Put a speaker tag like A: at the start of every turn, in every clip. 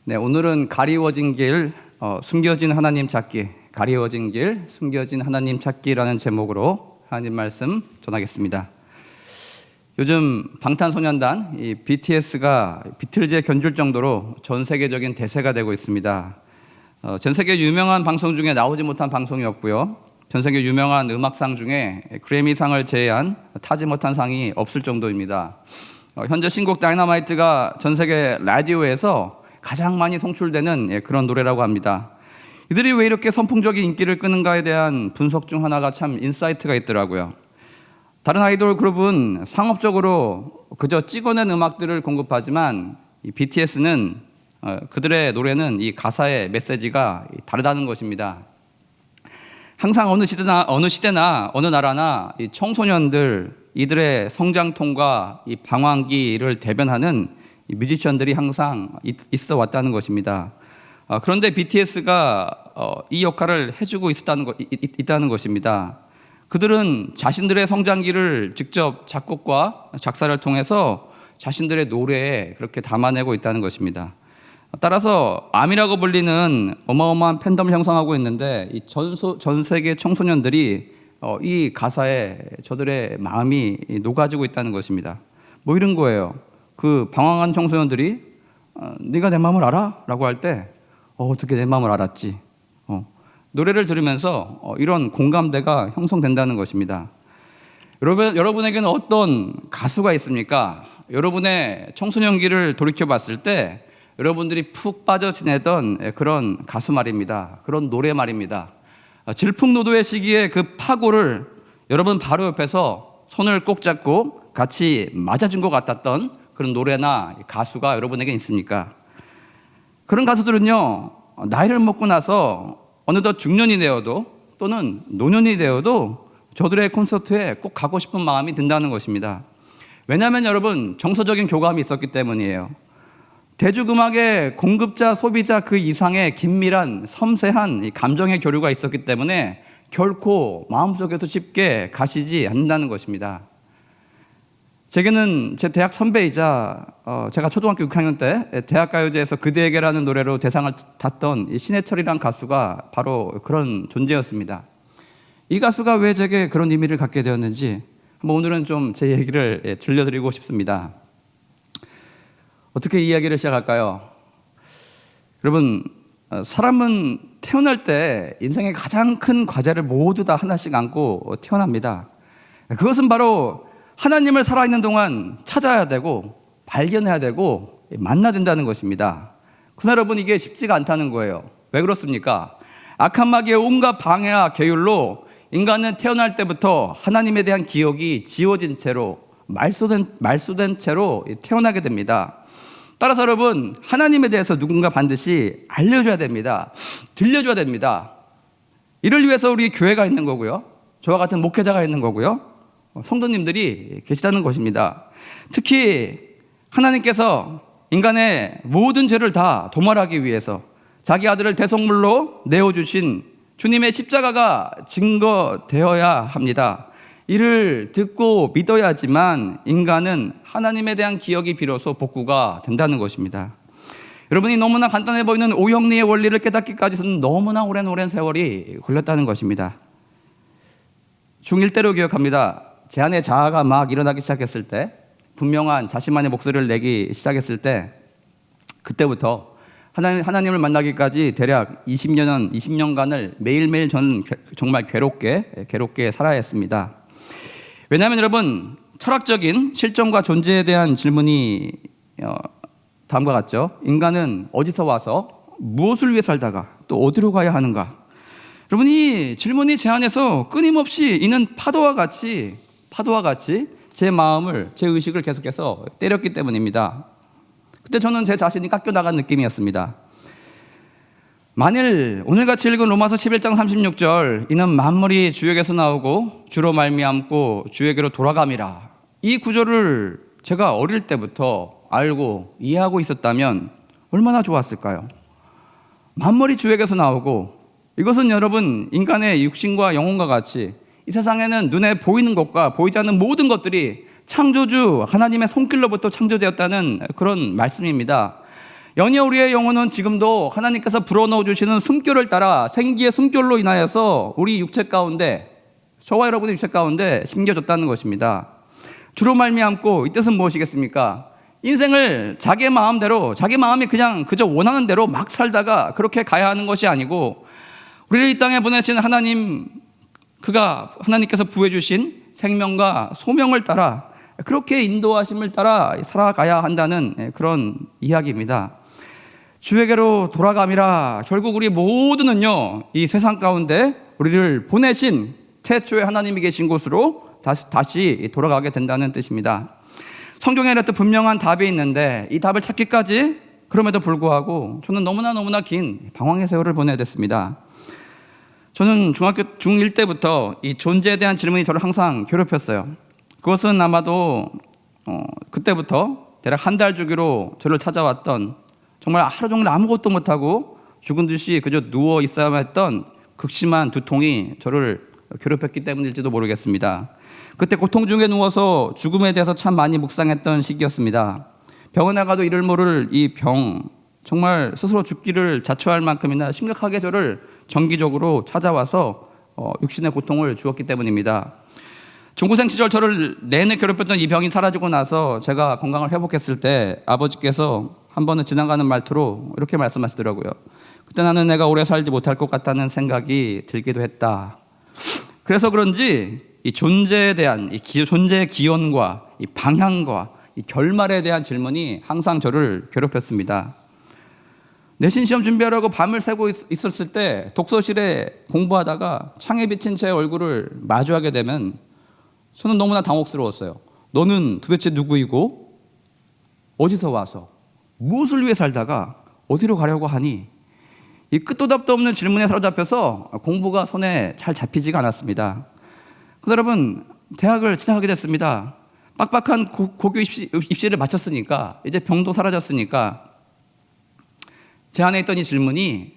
A: 네, 오늘은 가리워진 길, 숨겨진 하나님 찾기, 가리워진 길, 숨겨진 하나님 찾기라는 제목으로 하나님 말씀 전하겠습니다. 요즘 방탄소년단 이 BTS가 비틀즈에 견줄 정도로 전 세계적인 대세가 되고 있습니다. 전 세계 유명한 방송 중에 나오지 못한 방송이 없고요. 전 세계 유명한 음악상 중에 그래미상을 제외한 타지 못한 상이 없을 정도입니다. 현재 신곡 다이너마이트가 전 세계 라디오에서 가장 많이 송출되는 그런 노래라고 합니다. 이들이 왜 이렇게 선풍적인 인기를 끄는가에 대한 분석 중 하나가 참 인사이트가 있더라고요. 다른 아이돌 그룹은 상업적으로 그저 찍어낸 음악들을 공급하지만 이 BTS는 그들의 노래는 이 가사의 메시지가 다르다는 것입니다. 항상 어느 시대나 어느 나라나 이 청소년들 이들의 성장통과 이 방황기를 대변하는 이 뮤지션들이 항상 있어 왔다는 것입니다. 그런데 BTS가 이 역할을 해주고 있다는 것입니다. 그들은 자신들의 성장기를 직접 작곡과 작사를 통해서 자신들의 노래에 그렇게 담아내고 있다는 것입니다. 따라서 아미라고 불리는 어마어마한 팬덤을 형성하고 있는데 이 전 세계 청소년들이 이 가사에 저들의 마음이 녹아지고 있다는 것입니다. 뭐 이런 거예요. 그 방황한 청소년들이 네가 내 마음을 알아? 라고 할 때 어떻게 내 마음을 알았지? 노래를 들으면서 이런 공감대가 형성된다는 것입니다. 여러분에게는 어떤 가수가 있습니까? 여러분의 청소년기를 돌이켜 봤을 때 여러분들이 푹 빠져 지내던 그런 가수 말입니다. 그런 노래 말입니다. 질풍노도의 시기에 그 파고를 여러분 바로 옆에서 손을 꼭 잡고 같이 맞아준 것 같았던 그런 노래나 가수가 여러분에게 있습니까? 그런 가수들은요, 나이를 먹고 나서 어느덧 중년이 되어도 또는 노년이 되어도 저들의 콘서트에 꼭 가고 싶은 마음이 든다는 것입니다. 왜냐하면 여러분, 정서적인 교감이 있었기 때문이에요. 대중음악의 공급자, 소비자 그 이상의 긴밀한 섬세한 감정의 교류가 있었기 때문에 결코 마음속에서 쉽게 가시지 않는다는 것입니다. 제게는 제 대학 선배이자 제가 초등학교 6학년 때 대학가요제에서 그대에게라는 노래로 대상을 탔던 이 신해철이란 가수가 바로 그런 존재였습니다. 이 가수가 왜 제게 그런 의미를 갖게 되었는지 한번 오늘은 좀 제 얘기를 들려드리고 싶습니다. 어떻게 이야기를 시작할까요? 여러분, 사람은 태어날 때 인생의 가장 큰 과제를 모두 다 하나씩 안고 태어납니다. 그것은 바로 하나님을 살아있는 동안 찾아야 되고 발견해야 되고 만나야 된다는 것입니다. 그러나 여러분, 이게 쉽지가 않다는 거예요. 왜 그렇습니까? 악한 마귀의 온갖 방해와 계율로 인간은 태어날 때부터 하나님에 대한 기억이 지워진 채로 말소된 채로 태어나게 됩니다. 따라서 여러분, 하나님에 대해서 누군가 반드시 알려줘야 됩니다. 들려줘야 됩니다. 이를 위해서 우리 교회가 있는 거고요, 저와 같은 목회자가 있는 거고요, 성도님들이 계시다는 것입니다. 특히 하나님께서 인간의 모든 죄를 다 도말하기 위해서 자기 아들을 대속물로 내어주신 주님의 십자가가 증거되어야 합니다. 이를 듣고 믿어야지만 인간은 하나님에 대한 기억이 비로소 복구가 된다는 것입니다. 여러분이 너무나 간단해 보이는 오형리의 원리를 깨닫기까지는 너무나 오랜 세월이 걸렸다는 것입니다. 중1 때로 기억합니다. 제 안에 자아가 막 일어나기 시작했을 때, 분명한 자신만의 목소리를 내기 시작했을 때, 그때부터 하나님을 만나기까지 대략 20년간을 매일매일 저는 정말 괴롭게 살아야 했습니다. 왜냐하면 여러분, 철학적인 실존과 존재에 대한 질문이 다음과 같죠. 인간은 어디서 와서 무엇을 위해 살다가 또 어디로 가야 하는가? 여러분, 이 질문이 제 안에서 끊임없이 이는 파도와 같이 제 마음을, 제 의식을 계속해서 때렸기 때문입니다. 그때 저는 제 자신이 깎여나간 느낌이었습니다. 만일 오늘같이 읽은 로마서 11장 36절 이는 만물이 주에게서 나오고 주로 말미암고 주에게로 돌아감이라, 이 구절을 제가 어릴 때부터 알고 이해하고 있었다면 얼마나 좋았을까요? 만물이 주에게서 나오고, 이것은 여러분, 인간의 육신과 영혼과 같이 이 세상에는 눈에 보이는 것과 보이지 않는 모든 것들이 창조주 하나님의 손길로부터 창조되었다는 그런 말씀입니다. 연이어 우리의 영혼은 지금도 하나님께서 불어넣어 주시는 숨결을 따라 생기의 숨결로 인하여서 우리 육체 가운데, 저와 여러분의 육체 가운데 심겨졌다는 것입니다. 주로 말미암고 이 뜻은 무엇이겠습니까? 인생을 자기 마음대로, 자기 마음이 그냥 그저 원하는 대로 막 살다가 그렇게 가야 하는 것이 아니고, 우리를 이 땅에 보내신 하나님, 하나님께서 부해 주신 생명과 소명을 따라 그렇게 인도하심을 따라 살아가야 한다는 그런 이야기입니다. 주에게로 돌아감이라. 결국 우리 모두는요, 이 세상 가운데 우리를 보내신 태초에 하나님이 계신 곳으로 다시 돌아가게 된다는 뜻입니다. 성경에 이렇게 분명한 답이 있는데 이 답을 찾기까지 그럼에도 불구하고 저는 너무나 긴 방황의 세월을 보내야 됐습니다. 저는 중학교 중1 때부터 이 존재에 대한 질문이 저를 항상 괴롭혔어요. 그것은 아마도 그때부터 대략 한 달 주기로 저를 찾아왔던, 정말 하루 종일 아무것도 못하고 죽은 듯이 그저 누워 있어야만 했던 극심한 두통이 저를 괴롭혔기 때문일지도 모르겠습니다. 그때 고통 중에 누워서 죽음에 대해서 참 많이 묵상했던 시기였습니다. 병원에 가도 이를 모를 이 병, 정말 스스로 죽기를 자초할 만큼이나 심각하게 저를 정기적으로 찾아와서 육신의 고통을 주었기 때문입니다. 중고생 시절 저를 내내 괴롭혔던 이 병이 사라지고 나서 제가 건강을 회복했을 때 아버지께서 한 번은 지나가는 말투로 이렇게 말씀하시더라고요. 그때 나는 내가 오래 살지 못할 것 같다는 생각이 들기도 했다. 그래서 그런지 이 존재에 대한 존재의 기원과 이 방향과 이 결말에 대한 질문이 항상 저를 괴롭혔습니다. 내신 시험 준비하려고 밤을 새고 있었을 때 독서실에 공부하다가 창에 비친 제 얼굴을 마주하게 되면 저는 너무나 당혹스러웠어요. 너는 도대체 누구이고 어디서 와서 무엇을 위해 살다가 어디로 가려고 하니? 이 끝도 답도 없는 질문에 사로잡혀서 공부가 손에 잘 잡히지가 않았습니다. 그래서 여러분, 대학을 진학하게 됐습니다. 빡빡한 고교 입시를 마쳤으니까, 이제 병도 사라졌으니까 제 안에 있던 이 질문이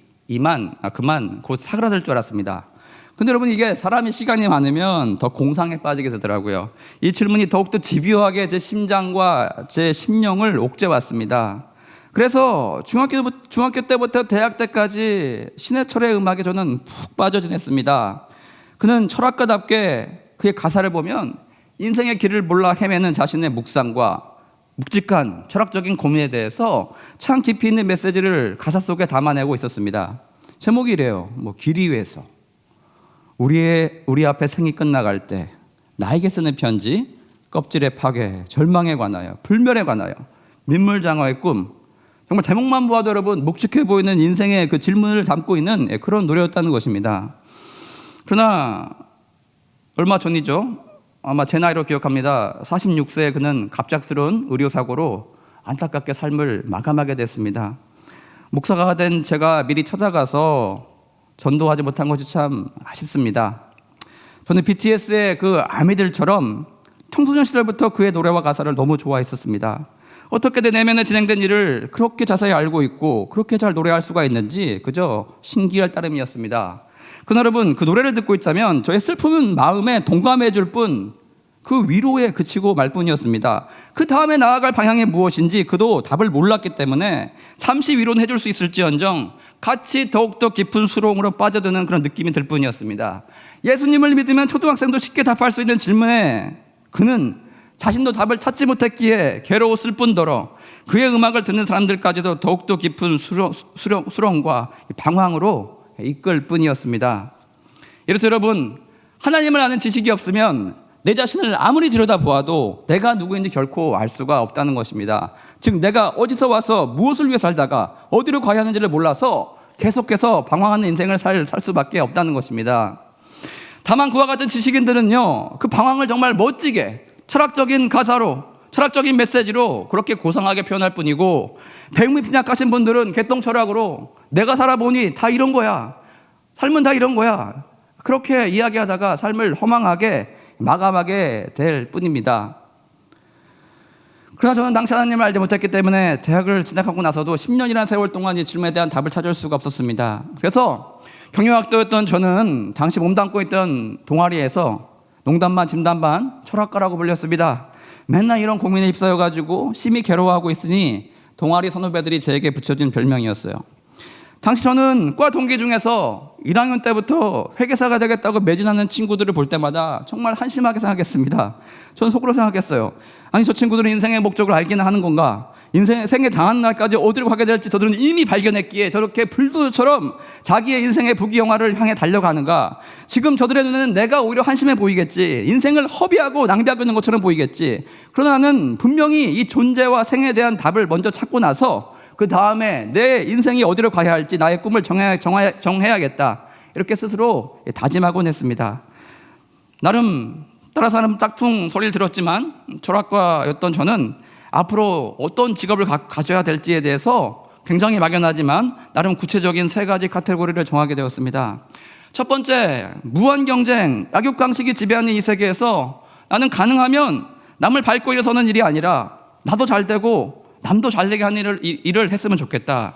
A: 그만 곧 사그라들 줄 알았습니다. 근데 여러분, 이게 사람이 시간이 많으면 더 공상에 빠지게 되더라고요. 이 질문이 더욱더 집요하게 제 심장과 제 심령을 옥죄왔습니다. 그래서 중학교 때부터 대학 때까지 신해철의 음악에 저는 푹 빠져 지냈습니다. 그는 철학가답게 그의 가사를 보면 인생의 길을 몰라 헤매는 자신의 묵상과 묵직한 철학적인 고민에 대해서 참 깊이 있는 메시지를 가사 속에 담아내고 있었습니다. 제목이 이래요. 길 위에서. 우리 앞에 생이 끝나갈 때 나에게 쓰는 편지, 껍질의 파괴, 절망에 관하여, 불멸에 관하여, 민물장어의 꿈. 정말 제목만 보아도 여러분 묵직해 보이는 인생의 그 질문을 담고 있는 그런 노래였다는 것입니다. 그러나 얼마 전이죠. 아마 제 나이로 기억합니다. 46세에 그는 갑작스러운 의료사고로 안타깝게 삶을 마감하게 됐습니다. 목사가 된 제가 미리 찾아가서 전도하지 못한 것이 참 아쉽습니다. 저는 BTS의 그 아미들처럼 청소년 시절부터 그의 노래와 가사를 너무 좋아했었습니다. 어떻게 내 내면에 진행된 일을 그렇게 자세히 알고 있고 그렇게 잘 노래할 수가 있는지 그저 신기할 따름이었습니다. 여러분, 그 노래를 듣고 있자면 저의 슬픈 마음에 동감해 줄 뿐 그 위로에 그치고 말 뿐이었습니다. 그 다음에 나아갈 방향이 무엇인지 그도 답을 몰랐기 때문에 잠시 위로는 해줄 수 있을지언정 같이 더욱더 깊은 수렁으로 빠져드는 그런 느낌이 들 뿐이었습니다. 예수님을 믿으면 초등학생도 쉽게 답할 수 있는 질문에 그는 자신도 답을 찾지 못했기에 괴로웠을 뿐더러 그의 음악을 듣는 사람들까지도 더욱더 깊은 수렁과 방황으로 이끌 뿐이었습니다. 이래서 여러분, 하나님을 아는 지식이 없으면 내 자신을 아무리 들여다보아도 내가 누구인지 결코 알 수가 없다는 것입니다. 즉 내가 어디서 와서 무엇을 위해 살다가 어디로 가야 하는지를 몰라서 계속해서 방황하는 인생을 살 수밖에 없다는 것입니다. 다만 그와 같은 지식인들은요, 그 방황을 정말 멋지게 철학적인 가사로, 철학적인 메시지로 그렇게 고상하게 표현할 뿐이고, 배움이 빈약하신 분들은 개똥철학으로 내가 살아보니 다 이런 거야, 삶은 다 이런 거야, 그렇게 이야기하다가 삶을 허망하게 마감하게 될 뿐입니다. 그러나 저는 당시 하나님을 알지 못했기 때문에 대학을 진학하고 나서도 10년이라는 세월 동안 이 질문에 대한 답을 찾을 수가 없었습니다. 그래서 경영학도였던 저는 당시 몸담고 있던 동아리에서 농담반 진담반 철학가라고 불렸습니다. 맨날 이런 고민에 휩싸여가지고 심히 괴로워하고 있으니 동아리 선후배들이 제게 붙여준 별명이었어요. 당시 저는 과 동기 중에서 1학년 때부터 회계사가 되겠다고 매진하는 친구들을 볼 때마다 정말 한심하게 생각했습니다. 저는 속으로 생각했어요. 아니, 저 친구들은 인생의 목적을 알기는 하는 건가? 생에 당한 날까지 어디로 가게 될지 저들은 이미 발견했기에 저렇게 불도저처럼 자기의 인생의 부귀영화를 향해 달려가는가? 지금 저들의 눈에는 내가 오히려 한심해 보이겠지. 인생을 허비하고 낭비하고 있는 것처럼 보이겠지. 그러나 나는 분명히 이 존재와 생에 대한 답을 먼저 찾고 나서 그 다음에 내 인생이 어디로 가야 할지 나의 꿈을 정해야겠다. 이렇게 스스로 다짐하곤 했습니다. 나름 따라 사람 짝퉁 소리를 들었지만 철학과였던 저는 앞으로 어떤 직업을 가져야 될지에 대해서 굉장히 막연하지만 나름 구체적인 3가지 카테고리를 정하게 되었습니다. 첫 번째, 무한 경쟁, 약육강식이 지배하는 이 세계에서 나는 가능하면 남을 밟고 일어서는 일이 아니라 나도 잘 되고 남도 잘 되게 하는 일을 했으면 좋겠다.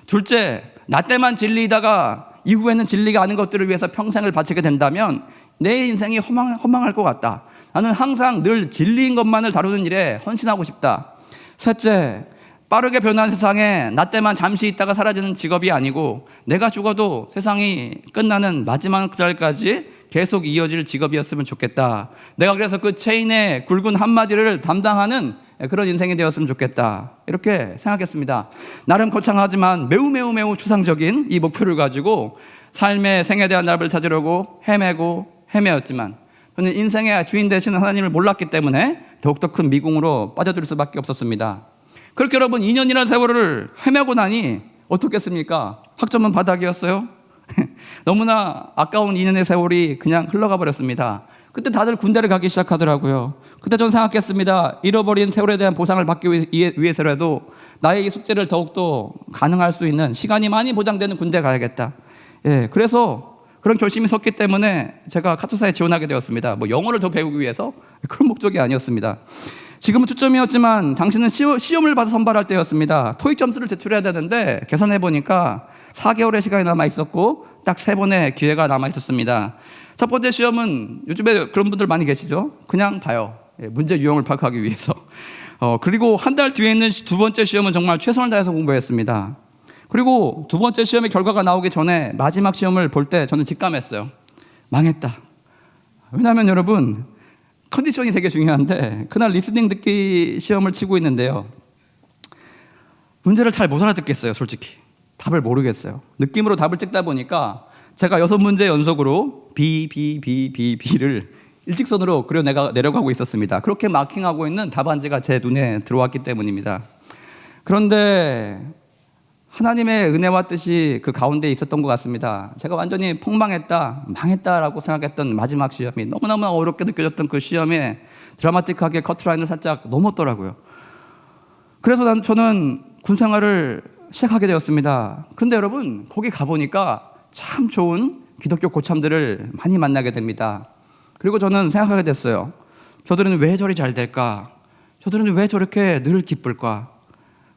A: 둘째, 나 때만 진리이다가 이후에는 진리가 아닌 것들을 위해서 평생을 바치게 된다면 내 인생이 허망할 것 같다. 나는 항상 늘 진리인 것만을 다루는 일에 헌신하고 싶다. 셋째, 빠르게 변하는 세상에 나 때만 잠시 있다가 사라지는 직업이 아니고 내가 죽어도 세상이 끝나는 마지막 그날까지 계속 이어질 직업이었으면 좋겠다. 내가 그래서 그 체인의 굵은 한마디를 담당하는 그런 인생이 되었으면 좋겠다. 이렇게 생각했습니다. 나름 거창하지만 매우 추상적인 이 목표를 가지고 삶의 생에 대한 답을 찾으려고 헤매었지만 저는 인생의 주인 되시는 하나님을 몰랐기 때문에 더욱더 큰 미궁으로 빠져들 수밖에 없었습니다. 그렇게 여러분 2년이라는 세월을 헤매고 나니 어떻겠습니까? 학점은 바닥이었어요. 너무나 아까운 2년의 세월이 그냥 흘러가 버렸습니다. 그때 다들 군대를 가기 시작하더라고요. 그때 저는 생각했습니다. 잃어버린 세월에 대한 보상을 받기 위해서라도 나의 이 숙제를 더욱더 가능할 수 있는 시간이 많이 보장되는 군대에 가야겠다. 그래서 그런 결심이 섰기 때문에 제가 카투사에 지원하게 되었습니다. 영어를 더 배우기 위해서 그런 목적이 아니었습니다. 지금은 초점이었지만 당신은 시험을 봐서 선발할 때였습니다. 토익 점수를 제출해야 되는데 계산해 보니까 4개월의 시간이 남아 있었고 딱 3번의 기회가 남아 있었습니다. 첫 번째 시험은 요즘에 그런 분들 많이 계시죠? 그냥 봐요. 문제 유형을 파악하기 위해서. 그리고 한 달 뒤에 있는 2번째 시험은 정말 최선을 다해서 공부했습니다. 그리고 2번째 시험의 결과가 나오기 전에 마지막 시험을 볼 때 저는 직감했어요. 망했다. 왜냐하면 여러분 컨디션이 되게 중요한데 그날 리스닝 듣기 시험을 치고 있는데요. 문제를 잘 못 알아듣겠어요. 솔직히 답을 모르겠어요. 느낌으로 답을 찍다 보니까 제가 6문제 연속으로 B를 일직선으로 그려 내려가고 있었습니다. 그렇게 마킹하고 있는 답안지가 제 눈에 들어왔기 때문입니다. 그런데 하나님의 은혜와 뜻이 그 가운데 있었던 것 같습니다. 제가 완전히 망했다라고 생각했던 마지막 시험이 너무너무 어렵게 느껴졌던 그 시험에 드라마틱하게 커트라인을 살짝 넘었더라고요. 그래서 저는 군생활을 시작하게 되었습니다. 그런데 여러분 거기 가보니까 참 좋은 기독교 고참들을 많이 만나게 됩니다. 그리고 저는 생각하게 됐어요. 저들은 왜 저리 잘 될까? 저들은 왜 저렇게 늘 기쁠까?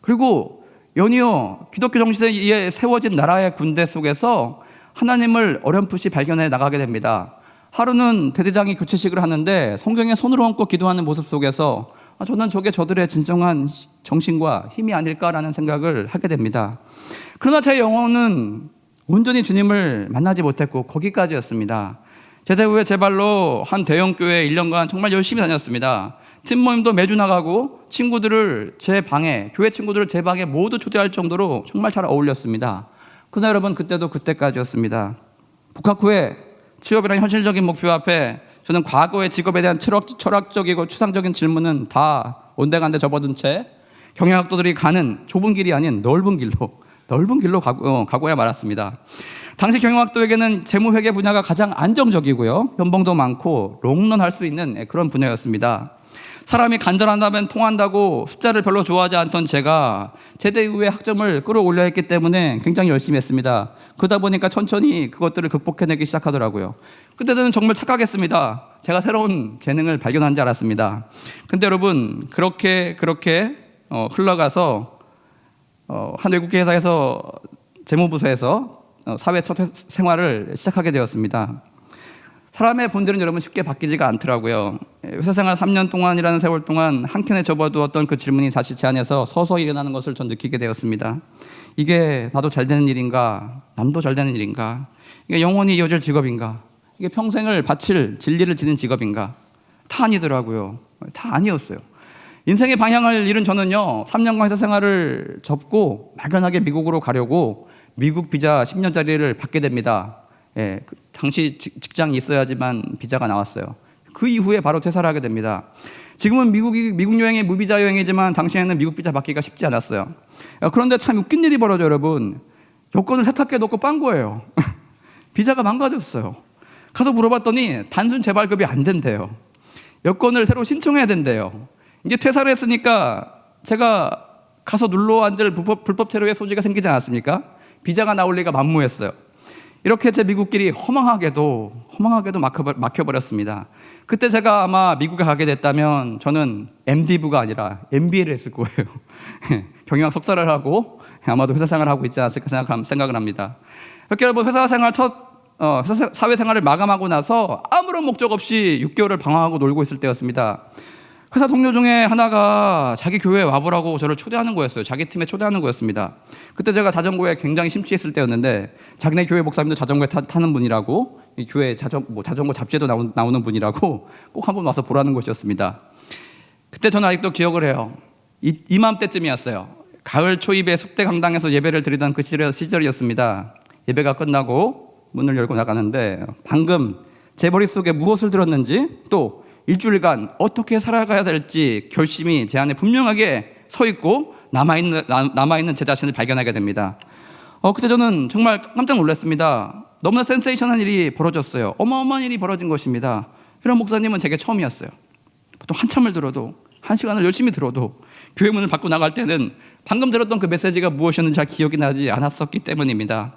A: 그리고 연이어 기독교 정신에 세워진 나라의 군대 속에서 하나님을 어렴풋이 발견해 나가게 됩니다. 하루는 대대장이 교체식을 하는데 성경에 손을 얹고 기도하는 모습 속에서 저는 저게 저들의 진정한 정신과 힘이 아닐까라는 생각을 하게 됩니다. 그러나 제 영혼은 온전히 주님을 만나지 못했고 거기까지였습니다. 제대 후에 제 발로 한 대형교회에 1년간 정말 열심히 다녔습니다. 팀 모임도 매주 나가고 친구들을 제 방에, 교회 친구들을 제 방에 모두 초대할 정도로 정말 잘 어울렸습니다. 그러나 여러분 그때도 그때까지였습니다. 복학 후에 취업이라는 현실적인 목표 앞에 저는 과거의 직업에 대한 철학적이고 추상적인 질문은 다 온데간데 접어둔 채 경영학도들이 가는 좁은 길이 아닌 넓은 길로 가고야 말았습니다. 당시 경영학도에게는 재무회계 분야가 가장 안정적이고요. 연봉도 많고 롱런할 수 있는 그런 분야였습니다. 사람이 간절한다면 통한다고 숫자를 별로 좋아하지 않던 제가 제대 이후에 학점을 끌어올려야 했기 때문에 굉장히 열심히 했습니다. 그러다 보니까 천천히 그것들을 극복해내기 시작하더라고요. 그때는 정말 착각했습니다. 제가 새로운 재능을 발견한 줄 알았습니다. 근데 여러분 그렇게 흘러가서 한 외국계 회사에서 재무부서에서 사회 첫 생활을 시작하게 되었습니다. 사람의 본질은 여러분 쉽게 바뀌지가 않더라고요. 회사 생활 3년 동안이라는 세월 동안 한 켠에 접어두었던 그 질문이 다시 제 안에서 서서히 일어나는 것을 전 느끼게 되었습니다. 이게 나도 잘 되는 일인가? 남도 잘 되는 일인가? 이게 영원히 이어질 직업인가? 이게 평생을 바칠 진리를 지닌 직업인가? 다 아니더라고요. 다 아니었어요. 인생의 방향을 잃은 저는요, 3년간 회사 생활을 접고 막연하게 미국으로 가려고 미국 비자 10년짜리를 받게 됩니다. 예, 당시 직장이 있어야지만 비자가 나왔어요. 그 이후에 바로 퇴사를 하게 됩니다. 지금은 미국 여행이 무비자 여행이지만 당시에는 미국 비자 받기가 쉽지 않았어요. 그런데 참 웃긴 일이 벌어져 여러분. 여권을 세탁기에 넣고 빤 거예요. 비자가 망가졌어요. 가서 물어봤더니 단순 재발급이 안 된대요. 여권을 새로 신청해야 된대요. 이제 퇴사를 했으니까 제가 가서 눌러 앉을 불법 체류의 소지가 생기지 않았습니까? 비자가 나올 리가 만무했어요. 이렇게 제 미국길이 허망하게도 막혀버렸습니다. 그때 제가 아마 미국에 가게 됐다면 저는 MD부가 아니라 MBA를 했을 거예요. 경영학 석사를 하고 아마도 회사 생활을 하고 있지 않았을까 생각을 합니다. 이렇게 여러분 회사 사회생활을 마감하고 나서 아무런 목적 없이 6개월을 방황하고 놀고 있을 때였습니다. 회사 동료 중에 하나가 자기 교회에 와보라고 저를 초대하는 거였어요. 자기 팀에 초대하는 거였습니다. 그때 제가 자전거에 굉장히 심취했을 때였는데 자기네 교회 목사님도 자전거에 타는 분이라고, 이 교회 자전거 잡지에도 나오는 분이라고 꼭 한번 와서 보라는 것이었습니다. 그때 저는 아직도 기억을 해요. 이맘때쯤이었어요. 가을 초입에 숙대 강당에서 예배를 드리던 그 시절이었습니다. 예배가 끝나고 문을 열고 나가는데 방금 제 머릿속에 무엇을 들었는지, 또 일주일간 어떻게 살아가야 될지 결심이 제 안에 분명하게 서 있고 남아있는 제 자신을 발견하게 됩니다. 그때 저는 정말 깜짝 놀랐습니다. 너무나 센세이션한 일이 벌어졌어요. 어마어마한 일이 벌어진 것입니다. 이런 목사님은 제게 처음이었어요. 보통 한참을 들어도, 한 시간을 열심히 들어도 교회 문을 받고 나갈 때는 방금 들었던 그 메시지가 무엇이었는지 잘 기억이 나지 않았었기 때문입니다.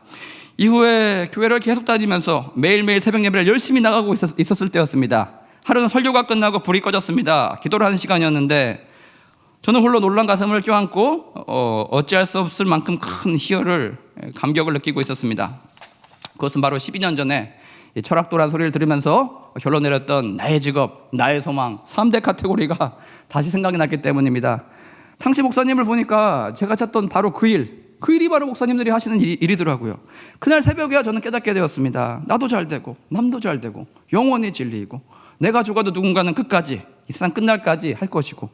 A: 이후에 교회를 계속 다니면서 매일매일 새벽 예배를 열심히 나가고 있었을 때였습니다. 하루는 설교가 끝나고 불이 꺼졌습니다. 기도를 하는 시간이었는데 저는 홀로 놀란 가슴을 껴안고 어찌할 수 없을 만큼 큰 희열을, 감격을 느끼고 있었습니다. 그것은 바로 12년 전에 철학도란 소리를 들으면서 결론 내렸던 나의 직업, 나의 소망 3대 카테고리가 다시 생각이 났기 때문입니다. 당시 목사님을 보니까 제가 찾던 바로 그 일이 바로 목사님들이 하시는 일이더라고요. 그날 새벽에야 저는 깨닫게 되었습니다. 나도 잘 되고 남도 잘 되고 영원히 진리이고 내가 죽어도 누군가는 끝까지, 이 세상 끝날까지 할 것이고,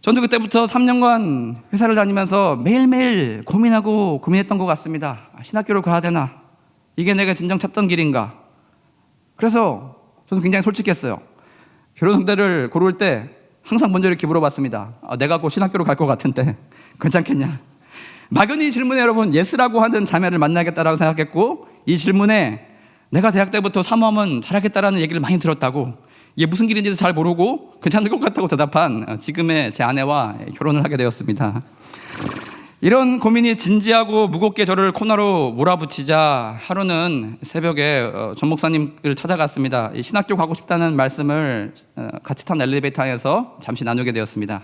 A: 저는 그때부터 3년간 회사를 다니면서 매일매일 고민했던 것 같습니다. 신학교를 가야 되나? 이게 내가 진정 찾던 길인가? 그래서 저는 굉장히 솔직했어요. 결혼 상대를 고를 때 항상 먼저 이렇게 물어봤습니다. 내가 곧 신학교로 갈 것 같은데 괜찮겠냐? 막연히 이 질문에 여러분 예스라고 하는 자매를 만나겠다라고 생각했고, 이 질문에 내가 대학 때부터 사모하면 잘하겠다라는 얘기를 많이 들었다고, 이게 무슨 길인지도 잘 모르고 괜찮을 것 같다고 대답한 지금의 제 아내와 결혼을 하게 되었습니다. 이런 고민이 진지하고 무겁게 저를 코너로 몰아붙이자 하루는 새벽에 전 목사님을 찾아갔습니다. 신학교 가고 싶다는 말씀을 같이 탄 엘리베이터에서 잠시 나누게 되었습니다.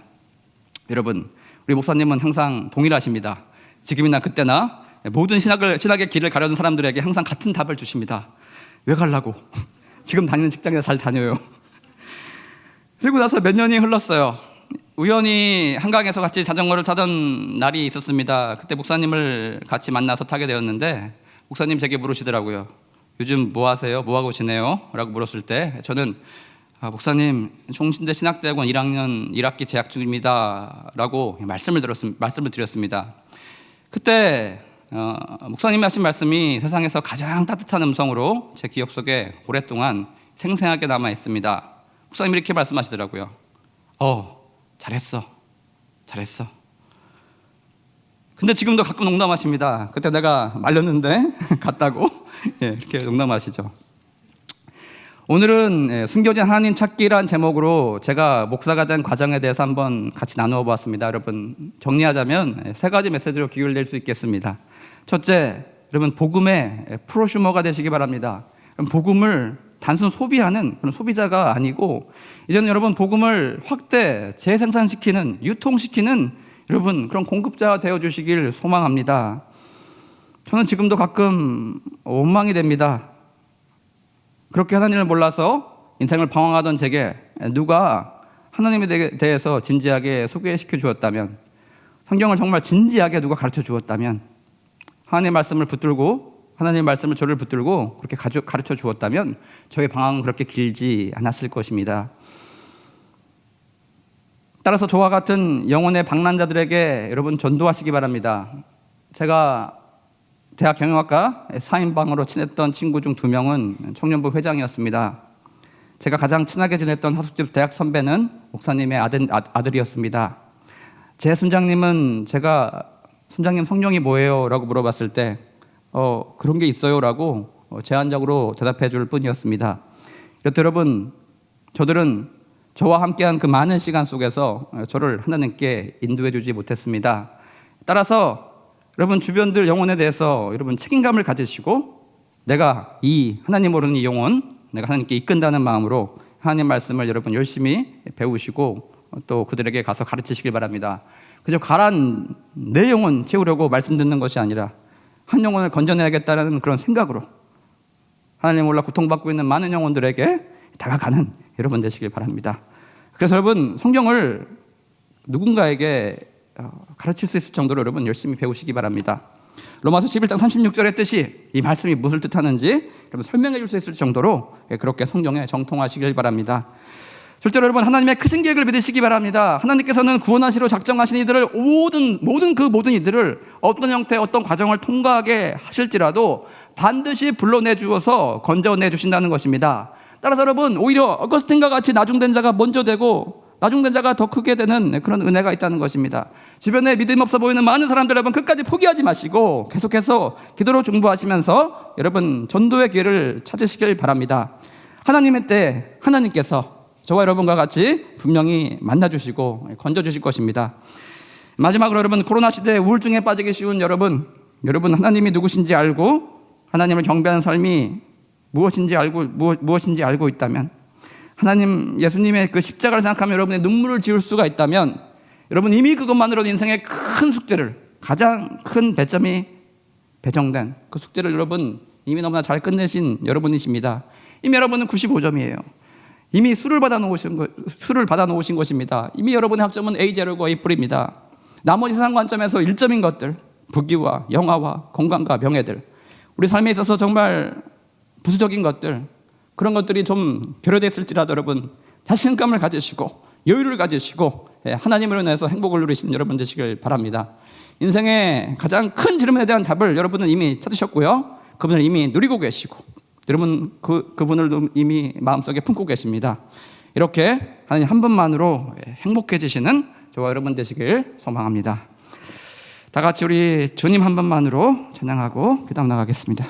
A: 여러분, 우리 목사님은 항상 동일하십니다. 지금이나 그때나 모든 신학의 길을 가려는 사람들에게 항상 같은 답을 주십니다. 왜 가려고? 지금 다니는 직장에서 잘 다녀요. 그리고 나서 몇 년이 흘렀어요. 우연히 한강에서 같이 자전거를 타던 날이 있었습니다. 그때 목사님을 같이 만나서 타게 되었는데 목사님 제게 물으시더라고요. 요즘 뭐 하세요? 뭐 하고 지내요? 라고 물었을 때 저는 목사님 총신대 신학대학원 1학년 1학기 재학 중입니다 라고 말씀을 드렸습니다. 그때 목사님이 하신 말씀이 세상에서 가장 따뜻한 음성으로 제 기억 속에 오랫동안 생생하게 남아 있습니다. 목사님이 이렇게 말씀하시더라고요. 잘했어. 근데 지금도 가끔 농담하십니다. 그때 내가 말렸는데 갔다고 이렇게 농담하시죠. 오늘은 숨겨진 하나님 찾기란 제목으로 제가 목사가 된 과정에 대해서 한번 같이 나누어 보았습니다. 여러분, 정리하자면 세 가지 메시지로 기울일 수 있겠습니다. 첫째, 여러분 복음의 프로슈머가 되시기 바랍니다. 복음을 단순 소비하는 그런 소비자가 아니고 이제는 여러분 복음을 확대, 재생산시키는, 유통시키는 여러분 그런 공급자가 되어주시길 소망합니다. 저는 지금도 가끔 원망이 됩니다. 그렇게 하나님을 몰라서 인생을 방황하던 제게 누가 하나님에 대해서 진지하게 소개시켜 주었다면, 성경을 정말 진지하게 누가 가르쳐 주었다면, 하나님의 말씀을 붙들고 하나님의 말씀을 저를 붙들고 그렇게 가르쳐 주었다면 저의 방황은 그렇게 길지 않았을 것입니다. 따라서 저와 같은 영혼의 방랑자들에게 여러분 전도하시기 바랍니다. 제가 대학 경영학과 4인방으로 친했던 친구 중 2명은 청년부 회장이었습니다. 제가 가장 친하게 지냈던 하숙집 대학 선배는 목사님의 아들이었습니다. 제 순장님은 제가 순장님 성령이 뭐예요? 라고 물어봤을 때 그런 게 있어요 라고 제한적으로 대답해 줄 뿐이었습니다. 그래서 여러분, 저들은 저와 함께한 그 많은 시간 속에서 저를 하나님께 인도해 주지 못했습니다. 따라서 여러분, 주변들 영혼에 대해서 여러분 책임감을 가지시고, 내가 이 하나님 모르는 이 영혼, 내가 하나님께 이끈다는 마음으로 하나님 말씀을 여러분 열심히 배우시고 또 그들에게 가서 가르치시길 바랍니다. 그저 가란 내 영혼 채우려고 말씀 듣는 것이 아니라 한 영혼을 건져내야겠다는 그런 생각으로 하나님 몰라 고통받고 있는 많은 영혼들에게 다가가는 여러분 되시길 바랍니다. 그래서 여러분, 성경을 누군가에게 가르칠 수 있을 정도로 여러분 열심히 배우시기 바랍니다. 로마서 11장 36절의 뜻이, 이 말씀이 무엇을 뜻하는지 여러분 설명해 줄 수 있을 정도로 그렇게 성경에 정통하시길 바랍니다. 실제로 여러분, 하나님의 크신 계획을 믿으시기 바랍니다. 하나님께서는 구원하시러 작정하신 이들을 모든 이들을 어떤 형태, 어떤 과정을 통과하게 하실지라도 반드시 불러내 주어서 건져내 주신다는 것입니다. 따라서 여러분, 오히려 어거스틴과 같이 나중된 자가 먼저 되고 나중된 자가 더 크게 되는 그런 은혜가 있다는 것입니다. 주변에 믿음 없어 보이는 많은 사람들, 여러분 끝까지 포기하지 마시고 계속해서 기도로 중보하시면서 여러분 전도의 기회를 찾으시길 바랍니다. 하나님의 때 하나님께서 저와 여러분과 같이 분명히 만나주시고 건져주실 것입니다. 마지막으로 여러분, 코로나 시대에 우울증에 빠지기 쉬운 여러분 하나님이 누구신지 알고 하나님을 경배하는 삶이 무엇인지 알고 있다면, 하나님 예수님의 그 십자가를 생각하면 여러분의 눈물을 지을 수가 있다면, 여러분 이미 그것만으로도 인생의 큰 숙제를, 가장 큰 배점이 배정된 그 숙제를 여러분 이미 너무나 잘 끝내신 여러분이십니다. 이미 여러분은 95점이에요. 이미 술을 받아 놓으신 것입니다. 이미 여러분의 학점은 A0과 A+입니다. 나머지 세상 관점에서 1점인 것들, 부귀와 영화와 건강과 명예들, 우리 삶에 있어서 정말 부수적인 것들, 그런 것들이 좀 결여됐을지라도 여러분 자신감을 가지시고 여유를 가지시고 하나님으로 인해서 행복을 누리신 여러분 되시길 바랍니다. 인생의 가장 큰 질문에 대한 답을 여러분은 이미 찾으셨고요, 그분을 이미 누리고 계시고 여러분 그분을 이미 마음속에 품고 계십니다. 이렇게 하나님 한 분만으로 행복해지시는 저와 여러분 되시길 소망합니다. 다 같이 우리 주님 한 분만으로 찬양하고 그 다음 나가겠습니다.